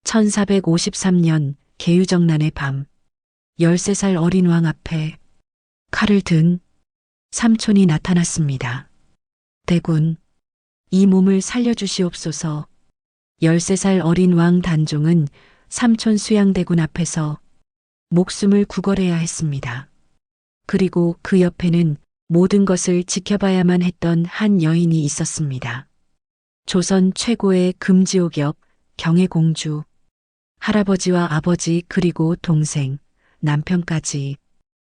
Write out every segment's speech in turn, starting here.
1453년 계유정난의 밤, 13살 어린 왕 앞에 칼을 든 삼촌이 나타났습니다. 대군, 이 몸을 살려주시옵소서. 13살 어린 왕 단종은 삼촌 수양대군 앞에서 목숨을 구걸해야 했습니다. 그리고 그 옆에는 모든 것을 지켜봐야만 했던 한 여인이 있었습니다. 조선 최고의 금지옥엽 경혜공주, 할아버지와 아버지 그리고 동생, 남편까지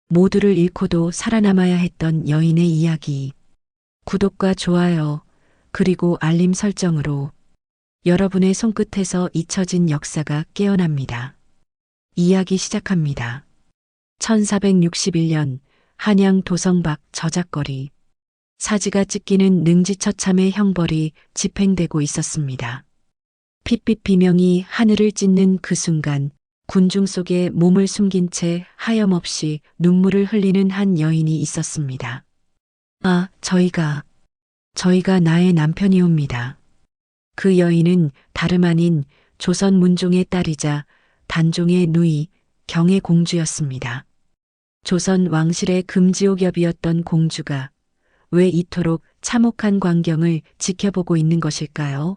모두를 잃고도 살아남아야 했던 여인의 이야기. 구독과 좋아요, 그리고 알림 설정으로 여러분의 손끝에서 잊혀진 역사가 깨어납니다. 이야기 시작합니다. 1461년 한양 도성박 저작거리. 사지가 찢기는 능지처참의 형벌이 집행되고 있었습니다. 핏빛 비명이 하늘을 찢는 그 순간 군중 속에 몸을 숨긴 채 하염없이 눈물을 흘리는 한 여인이 있었습니다. 아, 저희가 나의 남편이옵니다. 그 여인은 다름 아닌 조선 문종의 딸이자 단종의 누이 경혜공주였습니다. 조선 왕실의 금지옥엽이었던 공주가 왜 이토록 참혹한 광경을 지켜보고 있는 것일까요?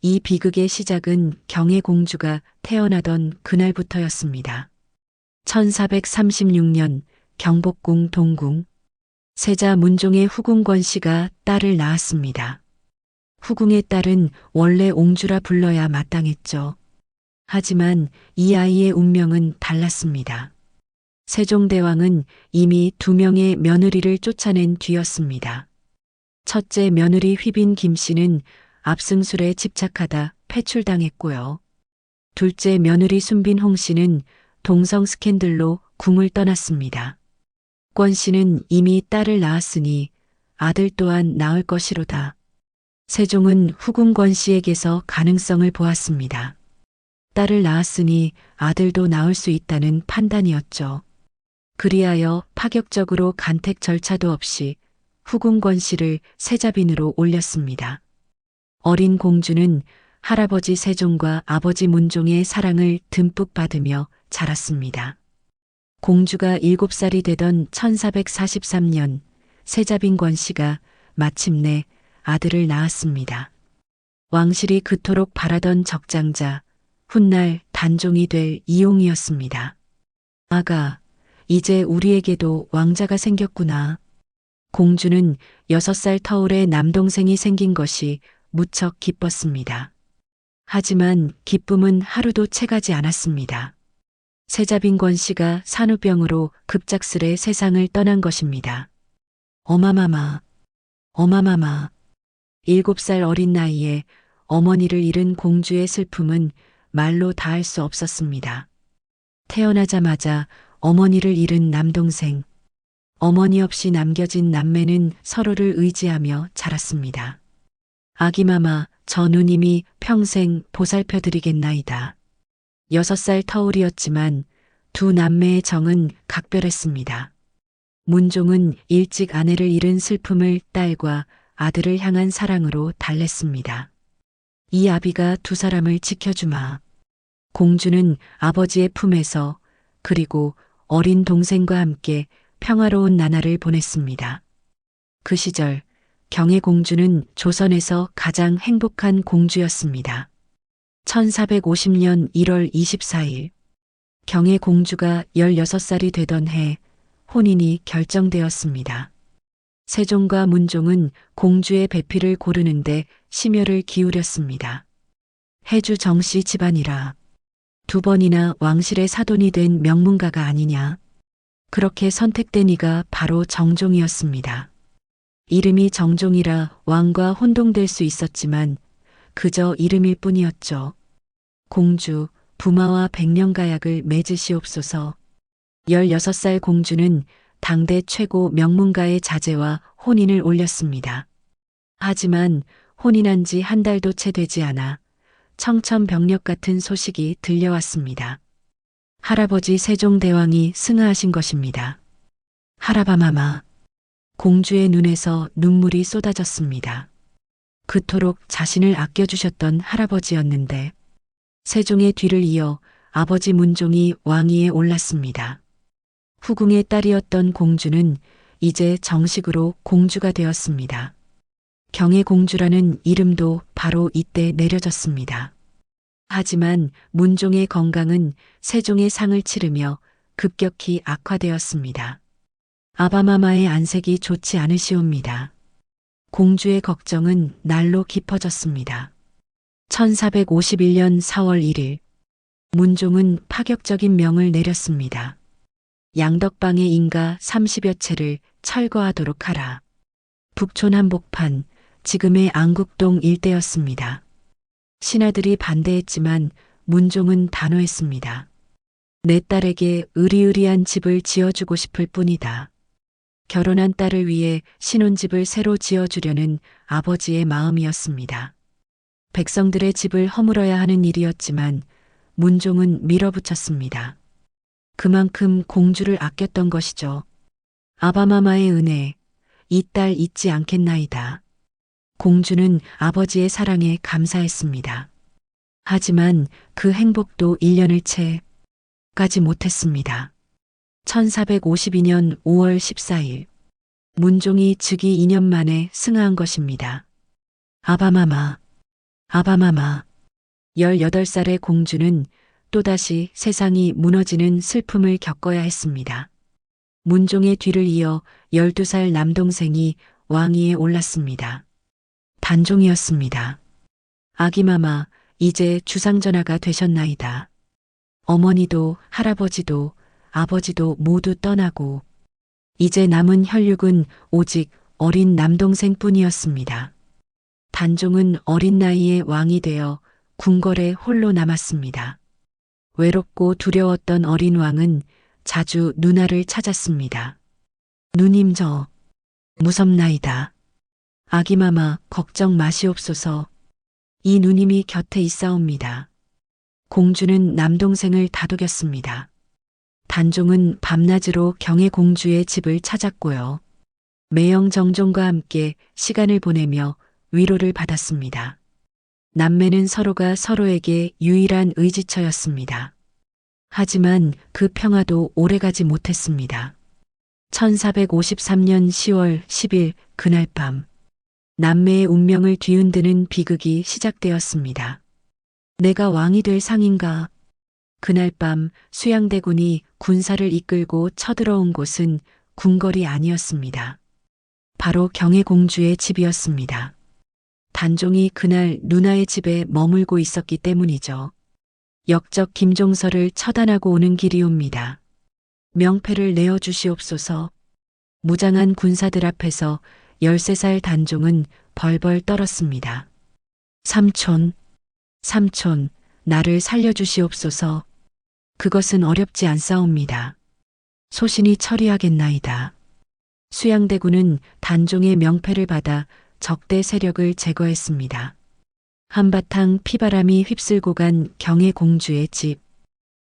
이 비극의 시작은 경혜공주가 태어나던 그날부터였습니다. 1436년 경복궁 동궁, 세자 문종의 후궁권 씨가 딸을 낳았습니다. 후궁의 딸은 원래 옹주라 불러야 마땅했죠. 하지만 이 아이의 운명은 달랐습니다. 세종대왕은 이미 2명의 며느리를 쫓아낸 뒤였습니다. 첫째 며느리 휘빈 김씨는 압승술에 집착하다 패출당했고요. 둘째 며느리 순빈 홍씨는 동성 스캔들로 궁을 떠났습니다. 권 씨는 이미 딸을 낳았으니 아들 또한 낳을 것이로다. 세종은 후궁 권 씨에게서 가능성을 보았습니다. 딸을 낳았으니 아들도 낳을 수 있다는 판단이었죠. 그리하여 파격적으로 간택 절차도 없이 후궁 권 씨를 세자빈으로 올렸습니다. 어린 공주는 할아버지 세종과 아버지 문종의 사랑을 듬뿍 받으며 자랐습니다. 공주가 7살이 되던 1443년 세자빈 권 씨가 마침내 아들을 낳았습니다. 왕실이 그토록 바라던 적장자, 훗날 단종이 될 이용이었습니다. 아가, 이제 우리에게도 왕자가 생겼구나. 공주는 6살 터울의 남동생이 생긴 것이 무척 기뻤습니다. 하지만 기쁨은 하루도 채가지 않았습니다. 세자빈 권 씨가 산후병으로 급작스레 세상을 떠난 것입니다. 어마마마, 어마마마. 7살 어린 나이에 어머니를 잃은 공주의 슬픔은 말로 다할 수 없었습니다. 태어나자마자 어머니를 잃은 남동생, 어머니 없이 남겨진 남매는 서로를 의지하며 자랐습니다. 아기마마, 저 누님이 평생 보살펴드리겠나이다. 6살 터울이었지만 두 남매의 정은 각별했습니다. 문종은 일찍 아내를 잃은 슬픔을 딸과 아들을 향한 사랑으로 달랬습니다. 이 아비가 두 사람을 지켜주마. 공주는 아버지의 품에서 그리고 어린 동생과 함께 평화로운 나날을 보냈습니다. 그 시절 경혜공주는 조선에서 가장 행복한 공주였습니다. 1450년 1월 24일 경혜공주가 16살이 되던 해 혼인이 결정되었습니다. 세종과 문종은 공주의 배필을 고르는데 심혈을 기울였습니다. 해주 정씨 집안이라 2번이나 왕실의 사돈이 된 명문가가 아니냐. 그렇게 선택된 이가 바로 정종이었습니다. 이름이 정종이라 왕과 혼동될 수 있었지만 그저 이름일 뿐이었죠. 공주, 부마와 백년가약을 맺으시옵소서. 16살 공주는 당대 최고 명문가의 자제와 혼인을 올렸습니다. 하지만 혼인한 지 한 달도 채 되지 않아 청천벽력 같은 소식이 들려왔습니다. 할아버지 세종대왕이 승하하신 것입니다. 할아바마마. 공주의 눈에서 눈물이 쏟아졌습니다. 그토록 자신을 아껴주셨던 할아버지였는데 세종의 뒤를 이어 아버지 문종이 왕위에 올랐습니다. 후궁의 딸이었던 공주는 이제 정식으로 공주가 되었습니다. 경혜공주라는 이름도 바로 이때 내려졌습니다. 하지만 문종의 건강은 세종의 상을 치르며 급격히 악화되었습니다. 아바마마의 안색이 좋지 않으시옵니다. 공주의 걱정은 날로 깊어졌습니다. 1451년 4월 1일 문종은 파격적인 명을 내렸습니다. 양덕방의 인가 30여 채를 철거하도록 하라. 북촌 한복판, 지금의 안국동 일대였습니다. 신하들이 반대했지만 문종은 단호했습니다. 내 딸에게 으리으리한 집을 지어주고 싶을 뿐이다. 결혼한 딸을 위해 신혼집을 새로 지어주려는 아버지의 마음이었습니다. 백성들의 집을 허물어야 하는 일이었지만 문종은 밀어붙였습니다. 그만큼 공주를 아꼈던 것이죠. 아바마마의 은혜, 이 딸 잊지 않겠나이다. 공주는 아버지의 사랑에 감사했습니다. 하지만 그 행복도 1년을 채 가지 못했습니다. 1452년 5월 14일 문종이 즉위 2년 만에 승하한 것입니다. 아바마마, 아바마마. 18살의 공주는 또다시 세상이 무너지는 슬픔을 겪어야 했습니다. 문종의 뒤를 이어 12살 남동생이 왕위에 올랐습니다. 단종이었습니다. 아기마마, 이제 주상전하가 되셨나이다. 어머니도 할아버지도 아버지도 모두 떠나고 이제 남은 혈육은 오직 어린 남동생뿐이었습니다. 단종은 어린 나이에 왕이 되어 궁궐에 홀로 남았습니다. 외롭고 두려웠던 어린 왕은 자주 누나를 찾았습니다. 누님 저 무섭나이다. 아기마마 걱정 마시옵소서. 이 누님이 곁에 있사옵니다. 공주는 남동생을 다독였습니다. 단종은 밤낮으로 경혜공주의 집을 찾았고요. 매형정종과 함께 시간을 보내며 위로를 받았습니다. 남매는 서로가 서로에게 유일한 의지처였습니다. 하지만 그 평화도 오래가지 못했습니다. 1453년 10월 10일 그날 밤 남매의 운명을 뒤흔드는 비극이 시작되었습니다. 내가 왕이 될 상인가? 그날 밤 수양대군이 군사를 이끌고 쳐들어온 곳은 궁궐이 아니었습니다. 바로 경혜공주의 집이었습니다. 단종이 그날 누나의 집에 머물고 있었기 때문이죠. 역적 김종서를 처단하고 오는 길이옵니다. 명패를 내어주시옵소서. 무장한 군사들 앞에서 13살 단종은 벌벌 떨었습니다. 삼촌, 삼촌, 나를 살려주시옵소서. 그것은 어렵지 않사옵니다. 소신이 처리하겠나이다. 수양대군은 단종의 명패를 받아 적대 세력을 제거했습니다. 한바탕 피바람이 휩쓸고 간 경혜공주의 집.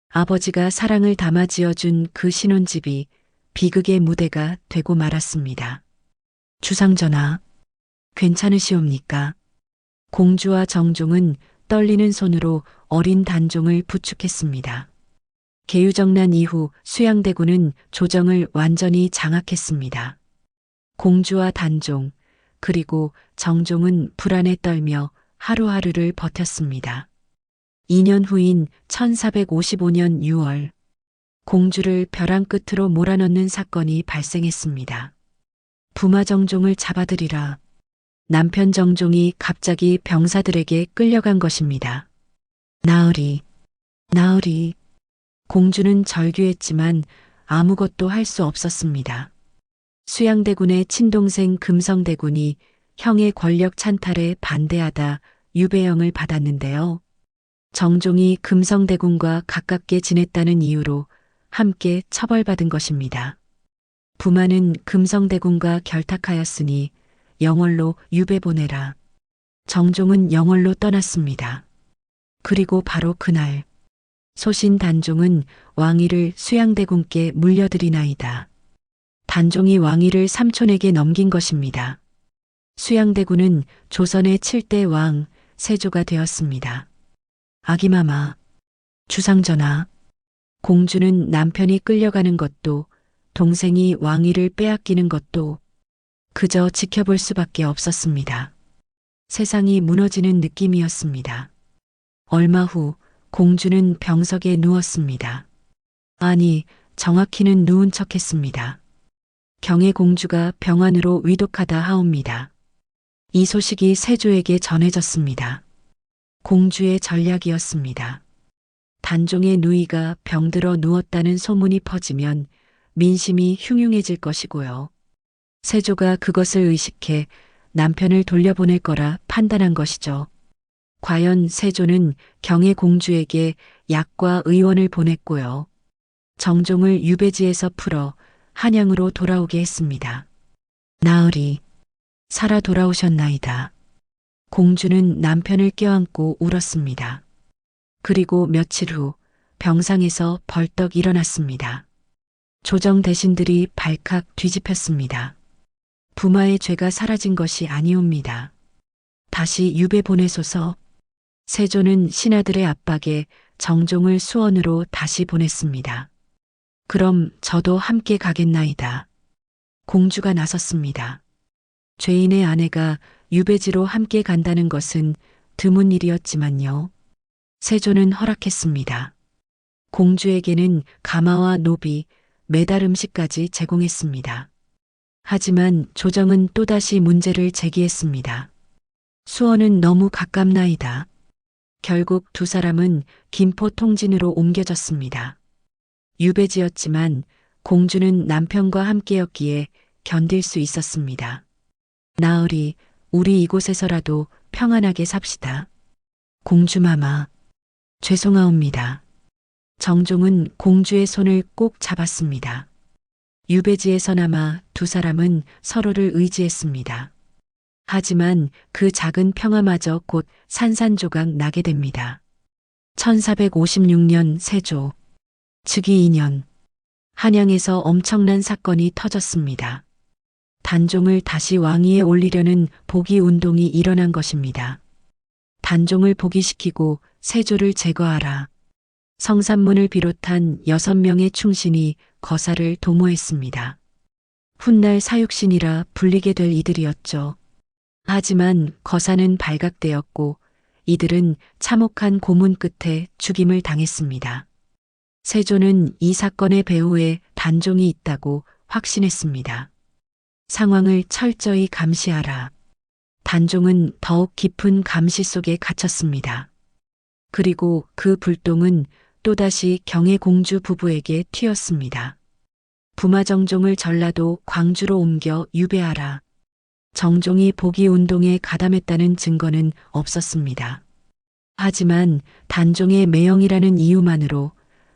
아버지가 사랑을 담아 지어준 그 신혼집이 비극의 무대가 되고 말았습니다. 주상전하, 괜찮으시옵니까? 공주와 정종은 떨리는 손으로 어린 단종을 부축했습니다. 계유정난 이후 수양대군은 조정을 완전히 장악했습니다. 공주와 단종, 그리고 정종은 불안에 떨며 하루하루를 버텼습니다. 2년 후인 1455년 6월, 공주를 벼랑 끝으로 몰아넣는 사건이 발생했습니다. 부마 정종을 잡아들이라. 남편 정종이 갑자기 병사들에게 끌려간 것입니다. 나으리, 나으리. 공주는 절규했지만 아무것도 할 수 없었습니다. 수양대군의 친동생 금성대군이 형의 권력 찬탈에 반대하다 유배형을 받았는데요. 정종이 금성대군과 가깝게 지냈다는 이유로 함께 처벌받은 것입니다. 부마는 금성대군과 결탁하였으니 영월로 유배 보내라. 정종은 영월로 떠났습니다. 그리고 바로 그날 소신 단종은 왕위를 수양대군께 물려드리나이다. 단종이 왕위를 삼촌에게 넘긴 것입니다. 수양대군은 조선의 7대 왕 세조가 되었습니다. 아기마마, 주상전하. 공주는 남편이 끌려가는 것도 동생이 왕위를 빼앗기는 것도 그저 지켜볼 수밖에 없었습니다. 세상이 무너지는 느낌이었습니다. 얼마 후 공주는 병석에 누웠습니다. 아니, 정확히는 누운 척했습니다. 경의 공주가 병 안으로 위독하다 하옵니다. 이 소식이 세조에게 전해졌습니다. 공주의 전략이었습니다. 단종의 누이가 병들어 누웠다는 소문이 퍼지면 민심이 흉흉해질 것이고요. 세조가 그것을 의식해 남편을 돌려보낼 거라 판단한 것이죠. 과연 세조는 경의 공주에게 약과 의원을 보냈고요. 정종을 유배지에서 풀어 한양으로 돌아오게 했습니다. 나으리, 살아 돌아오셨나이다. 공주는 남편을 껴안고 울었습니다. 그리고 며칠 후 병상에서 벌떡 일어났습니다. 조정 대신들이 발칵 뒤집혔습니다. 부마의 죄가 사라진 것이 아니옵니다. 다시 유배 보내소서. 세조는 신하들의 압박에 정종을 수원으로 다시 보냈습니다. 그럼 저도 함께 가겠나이다. 공주가 나섰습니다. 죄인의 아내가 유배지로 함께 간다는 것은 드문 일이었지만요. 세조는 허락했습니다. 공주에게는 가마와 노비, 매달 음식까지 제공했습니다. 하지만 조정은 또다시 문제를 제기했습니다. 수원은 너무 가깝나이다. 결국 두 사람은 김포 통진으로 옮겨졌습니다. 유배지였지만 공주는 남편과 함께였기에 견딜 수 있었습니다. 나으리, 우리 이곳에서라도 평안하게 삽시다. 공주마마, 죄송하옵니다. 정종은 공주의 손을 꼭 잡았습니다. 유배지에서나마 두 사람은 서로를 의지했습니다. 하지만 그 작은 평화마저 곧 산산조각 나게 됩니다. 1456년 세조, 즉위 2년, 한양에서 엄청난 사건이 터졌습니다. 단종을 다시 왕위에 올리려는 복위 운동이 일어난 것입니다. 단종을 복위시키고 세조를 제거하라. 성산문을 비롯한 6명의 충신이 거사를 도모했습니다. 훗날 사육신이라 불리게 될 이들이었죠. 하지만 거사는 발각되었고 이들은 참혹한 고문 끝에 죽임을 당했습니다. 세조는 이 사건의 배후에 단종이 있다고 확신했습니다. 상황을 철저히 감시하라. 단종은 더욱 깊은 감시 속에 갇혔습니다. 그리고 그 불똥은 또다시 경의 공주 부부에게 튀었습니다. 부마정종을 전라도 광주로 옮겨 유배하라. 정종이 복위 운동에 가담했다는 증거는 없었습니다. 하지만 단종의 매형이라는 이유만으로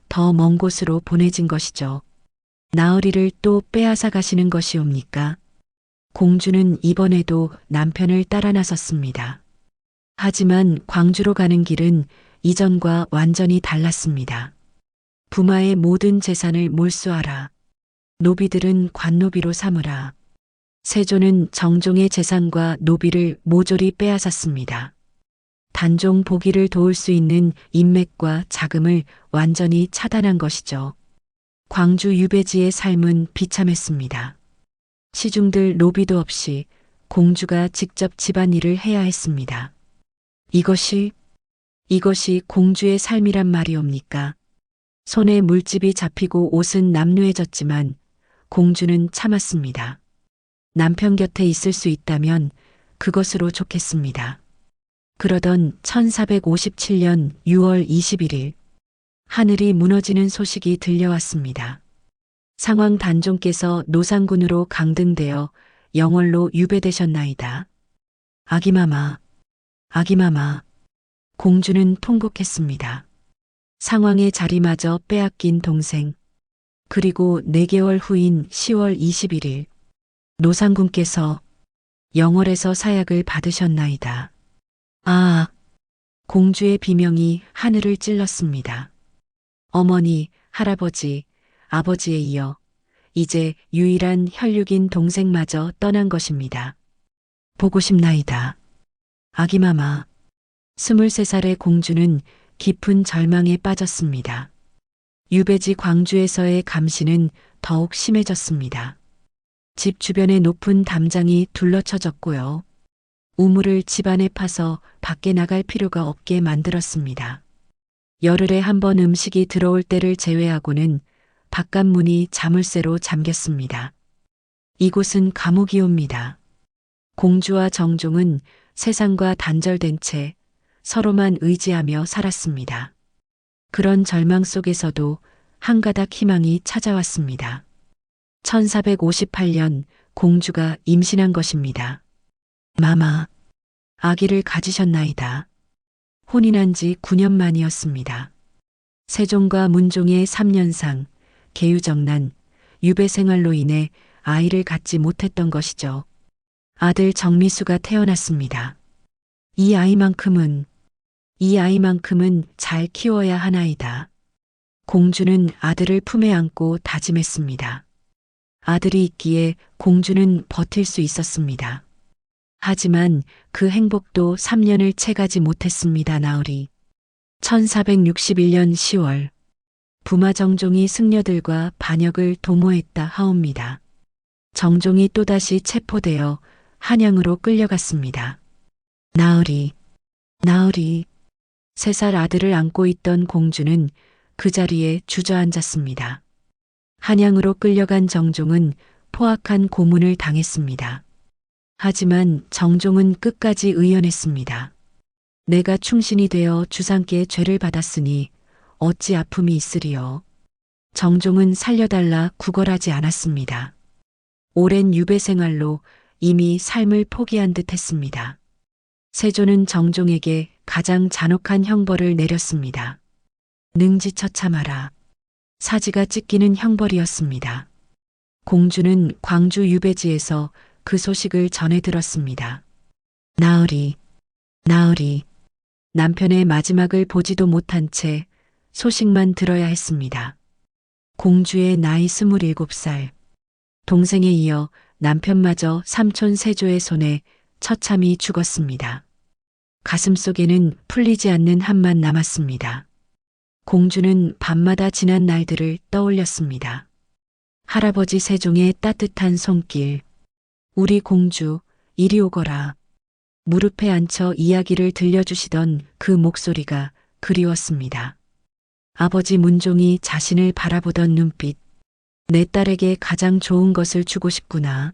더 먼 곳으로 보내진 것이죠. 나으리를 또 빼앗아 가시는 것이옵니까? 공주는 이번에도 남편을 따라 나섰습니다. 하지만 광주로 가는 길은 이전과 완전히 달랐습니다. 부마의 모든 재산을 몰수하라. 노비들은 관노비로 삼으라. 세조는 정종의 재산과 노비를 모조리 빼앗았습니다. 단종 복위를 도울 수 있는 인맥과 자금을 완전히 차단한 것이죠. 광주 유배지의 삶은 비참했습니다. 시중들 노비도 없이 공주가 직접 집안일을 해야 했습니다. 이것이 공주의 삶이란 말이옵니까? 손에 물집이 잡히고 옷은 남루해졌지만 공주는 참았습니다. 남편 곁에 있을 수 있다면 그것으로 좋겠습니다. 그러던 1457년 6월 21일 하늘이 무너지는 소식이 들려왔습니다. 상황 단종께서 노상군으로 강등되어 영월로 유배되셨나이다. 아기마마, 아기마마. 공주는 통곡했습니다. 상황의 자리마저 빼앗긴 동생. 그리고 4개월 후인 10월 21일 노상군께서 영월에서 사약을 받으셨나이다. 아, 공주의 비명이 하늘을 찔렀습니다. 어머니, 할아버지, 아버지에 이어 이제 유일한 혈육인 동생마저 떠난 것입니다. 보고 싶나이다. 아기마마, 23살의 공주는 깊은 절망에 빠졌습니다. 유배지 광주에서의 감시는 더욱 심해졌습니다. 집 주변의 높은 담장이 둘러쳐졌고요. 우물을 집안에 파서 밖에 나갈 필요가 없게 만들었습니다. 열흘에 한 번 음식이 들어올 때를 제외하고는 바깥문이 자물쇠로 잠겼습니다. 이곳은 감옥이옵니다. 공주와 정종은 세상과 단절된 채 서로만 의지하며 살았습니다. 그런 절망 속에서도 한 가닥 희망이 찾아왔습니다. 1458년 공주가 임신한 것입니다. 마마, 아기를 가지셨나이다. 혼인한 지 9년 만이었습니다. 세종과 문종의 3년상, 계유정난, 유배 생활로 인해 아이를 갖지 못했던 것이죠. 아들 정미수가 태어났습니다. 이 아이만큼은 잘 키워야 하나이다. 공주는 아들을 품에 안고 다짐했습니다. 아들이 있기에 공주는 버틸 수 있었습니다. 하지만 그 행복도 3년을 채가지 못했습니다. 나으리. 1461년 10월 부마 정종이 승려들과 반역을 도모했다 하옵니다. 정종이 또다시 체포되어 한양으로 끌려갔습니다. 나으리. 3살 아들을 안고 있던 공주는 그 자리에 주저앉았습니다. 한양으로 끌려간 정종은 포악한 고문을 당했습니다. 하지만 정종은 끝까지 의연했습니다. 내가 충신이 되어 주상께 죄를 받았으니 어찌 아픔이 있으리요. 정종은 살려달라 구걸하지 않았습니다. 오랜 유배 생활로 이미 삶을 포기한 듯 했습니다. 세조는 정종에게 가장 잔혹한 형벌을 내렸습니다. 능지처참하라. 사지가 찢기는 형벌이었습니다. 공주는 광주 유배지에서 그 소식을 전해 들었습니다. 나으리. 남편의 마지막을 보지도 못한 채 소식만 들어야 했습니다. 공주의 나이 27살. 동생에 이어 남편마저 삼촌 세조의 손에 처참히 죽었습니다. 가슴속에는 풀리지 않는 한만 남았습니다. 공주는 밤마다 지난 날들을 떠올렸습니다. 할아버지 세종의 따뜻한 손길. 우리 공주, 이리 오거라. 무릎에 앉혀 이야기를 들려주시던 그 목소리가 그리웠습니다. 아버지 문종이 자신을 바라보던 눈빛. 내 딸에게 가장 좋은 것을 주고 싶구나.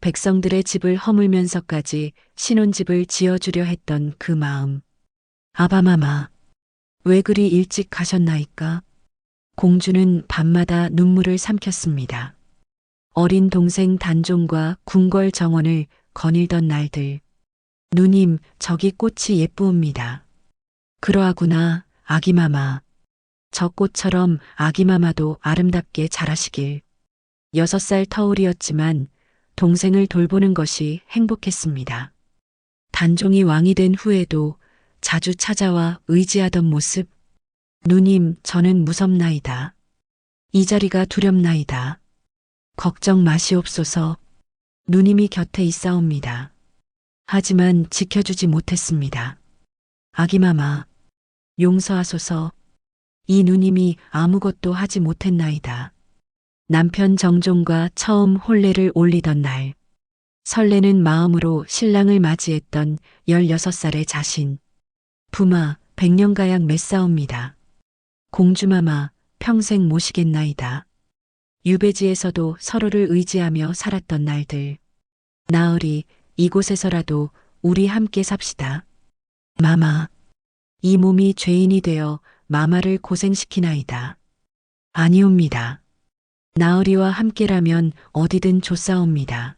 백성들의 집을 허물면서까지 신혼집을 지어주려 했던 그 마음. 아바마마, 왜 그리 일찍 가셨나이까? 공주는 밤마다 눈물을 삼켰습니다. 어린 동생 단종과 궁궐 정원을 거닐던 날들. 누님, 저기 꽃이 예쁘옵니다. 그러하구나, 아기마마. 저 꽃처럼 아기마마도 아름답게 자라시길. 6살 터울이었지만 동생을 돌보는 것이 행복했습니다. 단종이 왕이 된 후에도 자주 찾아와 의지하던 모습. 누님, 저는 무섭나이다. 이 자리가 두렵나이다. 걱정 마시옵소서. 누님이 곁에 있사옵니다. 하지만 지켜주지 못했습니다. 아기마마, 용서하소서. 이 누님이 아무것도 하지 못했나이다. 남편 정종과 처음 혼례를 올리던 날, 설레는 마음으로 신랑을 맞이했던 16살의 자신. 부마, 100년가량 맺사옵니다. 공주마마, 평생 모시겠나이다. 유배지에서도 서로를 의지하며 살았던 날들. 나으리, 이곳에서라도 우리 함께 삽시다. 마마, 이 몸이 죄인이 되어 마마를 고생시키나이다. 아니옵니다. 나으리와 함께라면 어디든 좋사옵니다.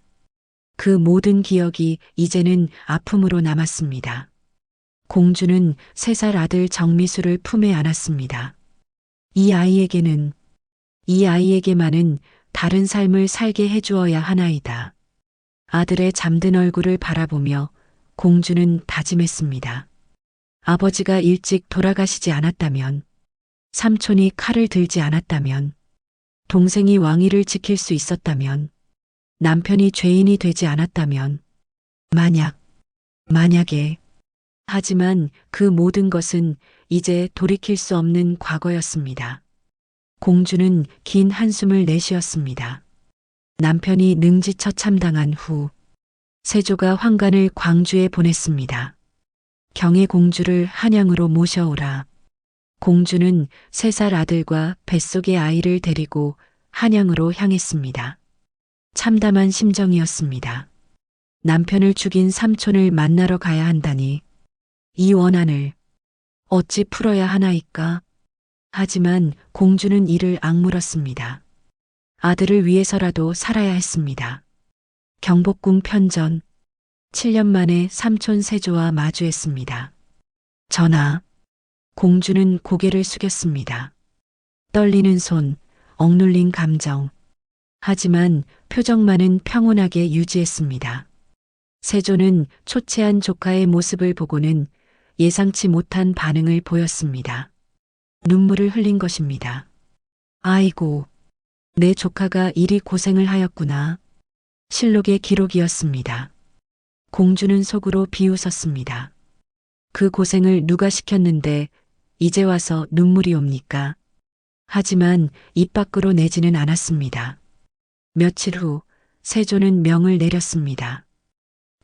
그 모든 기억이 이제는 아픔으로 남았습니다. 공주는 3살 아들 정미수를 품에 안았습니다. 이 아이에게만은 다른 삶을 살게 해주어야 하나이다. 아들의 잠든 얼굴을 바라보며 공주는 다짐했습니다. 아버지가 일찍 돌아가시지 않았다면, 삼촌이 칼을 들지 않았다면, 동생이 왕위를 지킬 수 있었다면, 남편이 죄인이 되지 않았다면, 만약에. 하지만 그 모든 것은 이제 돌이킬 수 없는 과거였습니다. 공주는 긴 한숨을 내쉬었습니다. 남편이 능지처 참당한 후 세조가 환관을 광주에 보냈습니다. 경의 공주를 한양으로 모셔오라. 공주는 3살 아들과 뱃속의 아이를 데리고 한양으로 향했습니다. 참담한 심정이었습니다. 남편을 죽인 삼촌을 만나러 가야 한다니 이 원한을 어찌 풀어야 하나이까? 하지만 공주는 이를 악물었습니다. 아들을 위해서라도 살아야 했습니다. 경복궁 편전 7년 만에 삼촌 세조와 마주했습니다. 전하, 공주는 고개를 숙였습니다. 떨리는 손, 억눌린 감정. 하지만 표정만은 평온하게 유지했습니다. 세조는 초췌한 조카의 모습을 보고는 예상치 못한 반응을 보였습니다. 눈물을 흘린 것입니다. 아이고, 내 조카가 이리 고생을 하였구나. 실록의 기록이었습니다. 공주는 속으로 비웃었습니다. 그 고생을 누가 시켰는데 이제 와서 눈물이 옵니까? 하지만 입 밖으로 내지는 않았습니다. 며칠 후 세조는 명을 내렸습니다.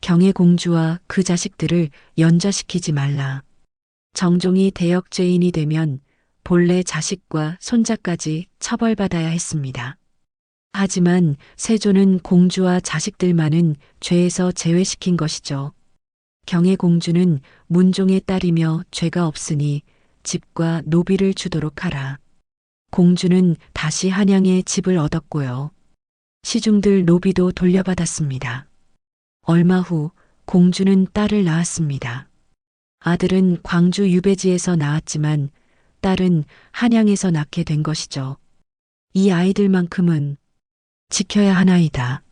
경의 공주와 그 자식들을 연좌시키지 말라. 정종이 대역죄인이 되면 본래 자식과 손자까지 처벌받아야 했습니다. 하지만 세조는 공주와 자식들만은 죄에서 제외시킨 것이죠. 경의 공주는 문종의 딸이며 죄가 없으니 집과 노비를 주도록 하라. 공주는 다시 한양에 집을 얻었고요. 시중들 노비도 돌려받았습니다. 얼마 후 공주는 딸을 낳았습니다. 아들은 광주 유배지에서 낳았지만 딸은 한양에서 낳게 된 것이죠. 이 아이들만큼은 지켜야 하나이다.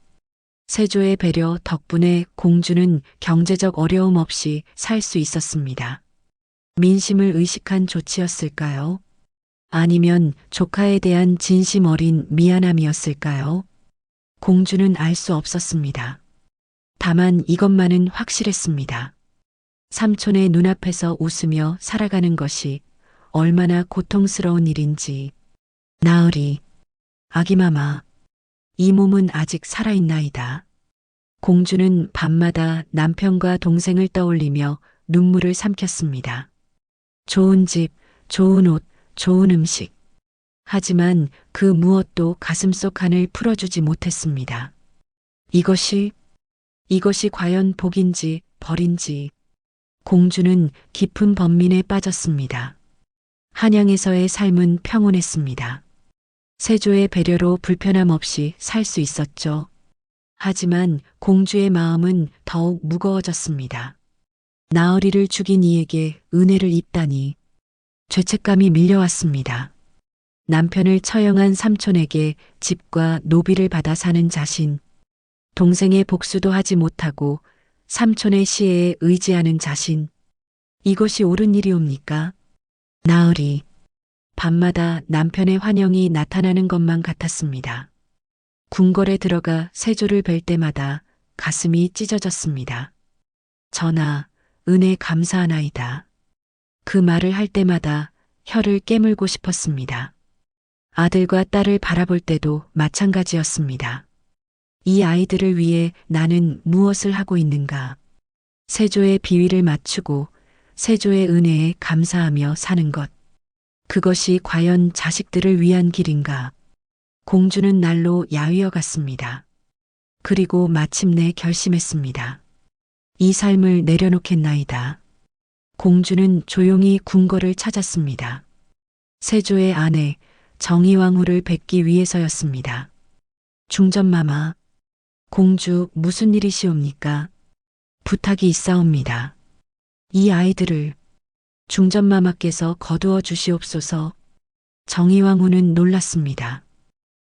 세조의 배려 덕분에 공주는 경제적 어려움 없이 살 수 있었습니다. 민심을 의식한 조치였을까요? 아니면 조카에 대한 진심 어린 미안함이었을까요? 공주는 알 수 없었습니다. 다만 이것만은 확실했습니다. 삼촌의 눈앞에서 웃으며 살아가는 것이 얼마나 고통스러운 일인지. 나으리, 아기마마, 이 몸은 아직 살아있나이다. 공주는 밤마다 남편과 동생을 떠올리며 눈물을 삼켰습니다. 좋은 집, 좋은 옷, 좋은 음식. 하지만 그 무엇도 가슴속 한을 풀어주지 못했습니다. 이것이 과연 복인지 벌인지. 공주는 깊은 번민에 빠졌습니다. 한양에서의 삶은 평온했습니다. 세조의 배려로 불편함 없이 살 수 있었죠. 하지만 공주의 마음은 더욱 무거워졌습니다. 나으리를 죽인 이에게 은혜를 입다니 죄책감이 밀려왔습니다. 남편을 처형한 삼촌에게 집과 노비를 받아 사는 자신, 동생의 복수도 하지 못하고 삼촌의 시혜에 의지하는 자신, 이것이 옳은 일이옵니까? 나으리, 밤마다 남편의 환영이 나타나는 것만 같았습니다. 궁궐에 들어가 세조를 뵐 때마다 가슴이 찢어졌습니다. 전하, 은혜 감사하나이다. 그 말을 할 때마다 혀를 깨물고 싶었습니다. 아들과 딸을 바라볼 때도 마찬가지였습니다. 이 아이들을 위해 나는 무엇을 하고 있는가? 세조의 비위를 맞추고 세조의 은혜에 감사하며 사는 것. 그것이 과연 자식들을 위한 길인가? 공주는 날로 야위어 갔습니다. 그리고 마침내 결심했습니다. 이 삶을 내려놓겠나이다. 공주는 조용히 궁궐을 찾았습니다. 세조의 아내 정의왕후를 뵙기 위해서였습니다. 중전마마, 공주 무슨 일이시옵니까? 부탁이 있사옵니다. 이 아이들을 중전마마께서 거두어 주시옵소서. 정의왕후는 놀랐습니다.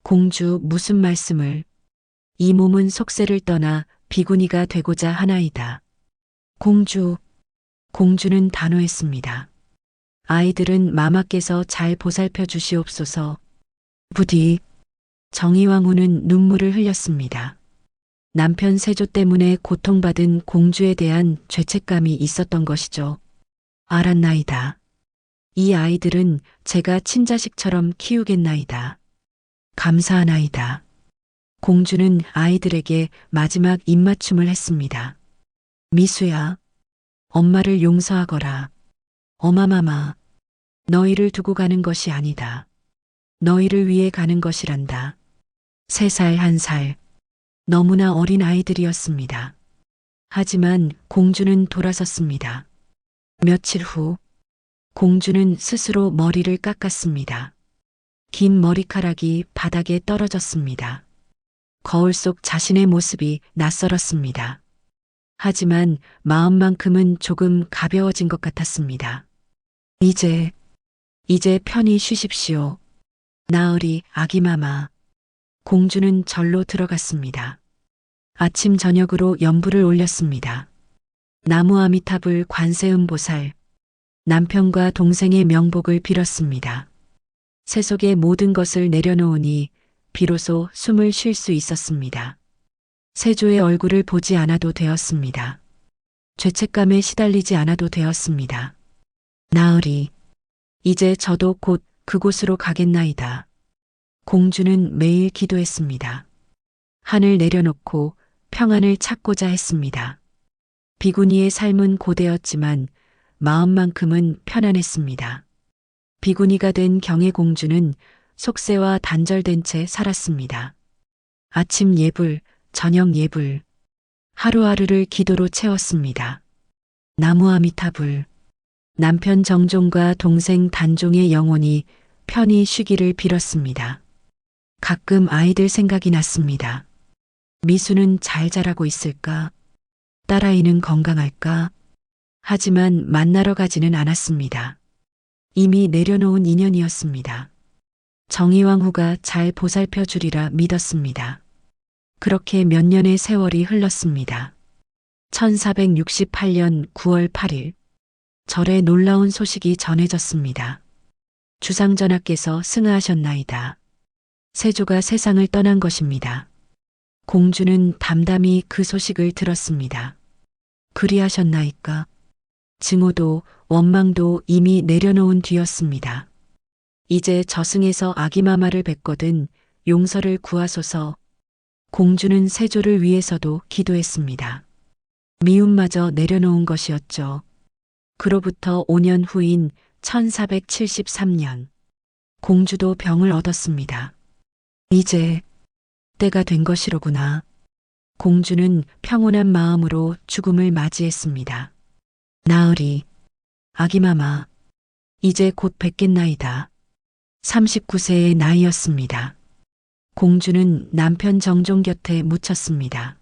공주 무슨 말씀을? 이 몸은 속세를 떠나 비구니가 되고자 하나이다. 공주는 단호했습니다. 아이들은 마마께서 잘 보살펴 주시옵소서. 부디. 정의왕후는 눈물을 흘렸습니다. 남편 세조 때문에 고통받은 공주에 대한 죄책감이 있었던 것이죠. 알았나이다. 이 아이들은 제가 친자식처럼 키우겠나이다. 감사하나이다. 공주는 아이들에게 마지막 입맞춤을 했습니다. 미수야, 엄마를 용서하거라. 어마마마, 너희를 두고 가는 것이 아니다. 너희를 위해 가는 것이란다. 3살, 1살, 너무나 어린 아이들이었습니다. 하지만 공주는 돌아섰습니다. 며칠 후, 공주는 스스로 머리를 깎았습니다. 긴 머리카락이 바닥에 떨어졌습니다. 거울 속 자신의 모습이 낯설었습니다. 하지만 마음만큼은 조금 가벼워진 것 같았습니다. 이제 편히 쉬십시오. 나으리 아기마마. 공주는 절로 들어갔습니다. 아침 저녁으로 연불을 올렸습니다. 나무 아미타불 관세음보살, 남편과 동생의 명복을 빌었습니다. 세속의 모든 것을 내려놓으니 비로소 숨을 쉴 수 있었습니다. 세조의 얼굴을 보지 않아도 되었습니다. 죄책감에 시달리지 않아도 되었습니다. 나으리, 이제 저도 곧 그곳으로 가겠나이다. 공주는 매일 기도했습니다. 한을 내려놓고 평안을 찾고자 했습니다. 비구니의 삶은 고되었지만 마음만큼은 편안했습니다. 비구니가 된 경혜공주는 속세와 단절된 채 살았습니다. 아침 예불, 저녁 예불, 하루하루를 기도로 채웠습니다. 나무 아미타불, 남편 정종과 동생 단종의 영혼이 편히 쉬기를 빌었습니다. 가끔 아이들 생각이 났습니다. 미수는 잘 자라고 있을까? 딸아이는 건강할까? 하지만 만나러 가지는 않았습니다. 이미 내려놓은 인연이었습니다. 정의왕후가 잘 보살펴 주리라 믿었습니다. 그렇게 몇 년의 세월이 흘렀습니다. 1468년 9월 8일, 절에 놀라운 소식이 전해졌습니다. 주상전하께서 승하하셨나이다. 세조가 세상을 떠난 것입니다. 공주는 담담히 그 소식을 들었습니다. 그리하셨나이까? 증오도 원망도 이미 내려놓은 뒤였습니다. 이제 저승에서 아기마마를 뵙거든 용서를 구하소서. 공주는 세조를 위해서도 기도했습니다. 미움마저 내려놓은 것이었죠. 그로부터 5년 후인 1473년, 공주도 병을 얻었습니다. 이제 때가 된 것이로구나. 공주는 평온한 마음으로 죽음을 맞이했습니다. 나으리, 아기마마, 이제 곧 뵙겠나이다. 39세의 나이였습니다. 공주는 남편 정종 곁에 묻혔습니다.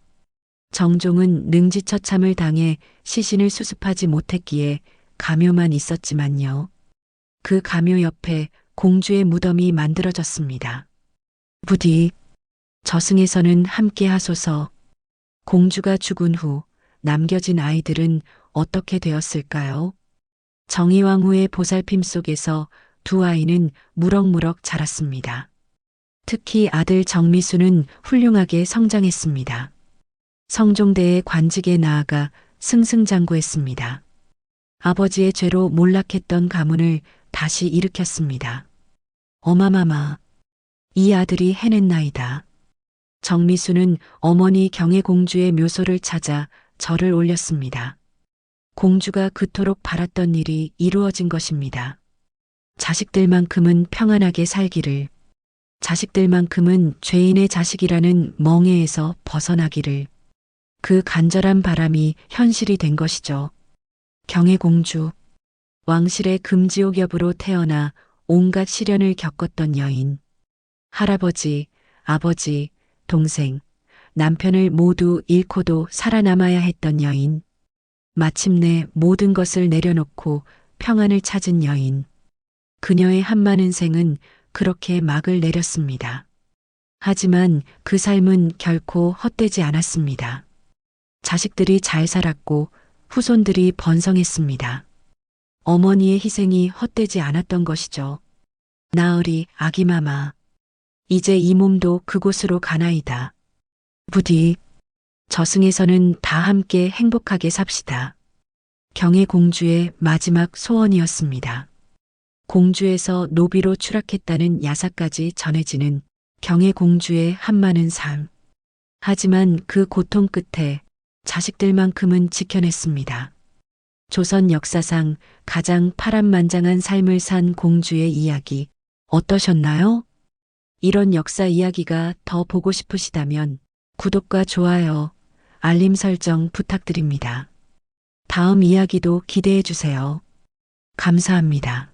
정종은 능지처참을 당해 시신을 수습하지 못했기에 가묘만 있었지만요. 그 가묘 옆에 공주의 무덤이 만들어졌습니다. 부디 저승에서는 함께 하소서. 공주가 죽은 후 남겨진 아이들은 어떻게 되었을까요? 정의왕후의 보살핌 속에서 두 아이는 무럭무럭 자랐습니다. 특히 아들 정미수는 훌륭하게 성장했습니다. 성종대의 관직에 나아가 승승장구했습니다. 아버지의 죄로 몰락했던 가문을 다시 일으켰습니다. 어마마마, 이 아들이 해냈나이다. 정미수는 어머니 경혜공주의 묘소를 찾아 절을 올렸습니다. 공주가 그토록 바랐던 일이 이루어진 것입니다. 자식들만큼은 평안하게 살기를, 자식들만큼은 죄인의 자식이라는 멍에에서 벗어나기를, 그 간절한 바람이 현실이 된 것이죠. 경혜공주, 왕실의 금지옥엽으로 태어나 온갖 시련을 겪었던 여인, 할아버지, 아버지, 동생, 남편을 모두 잃고도 살아남아야 했던 여인, 마침내 모든 것을 내려놓고 평안을 찾은 여인. 그녀의 한많은 생은 그렇게 막을 내렸습니다. 하지만 그 삶은 결코 헛되지 않았습니다. 자식들이 잘 살았고 후손들이 번성했습니다. 어머니의 희생이 헛되지 않았던 것이죠. 나으리 아기마마, 이제 이 몸도 그곳으로 가나이다. 부디 저승에서는 다 함께 행복하게 삽시다. 경혜공주의 마지막 소원이었습니다. 공주에서 노비로 추락했다는 야사까지 전해지는 경의 공주의 한많은 삶. 하지만 그 고통 끝에 자식들만큼은 지켜냈습니다. 조선 역사상 가장 파란만장한 삶을 산 공주의 이야기 어떠셨나요? 이런 역사 이야기가 더 보고 싶으시다면 구독과 좋아요, 알림 설정 부탁드립니다. 다음 이야기도 기대해 주세요. 감사합니다.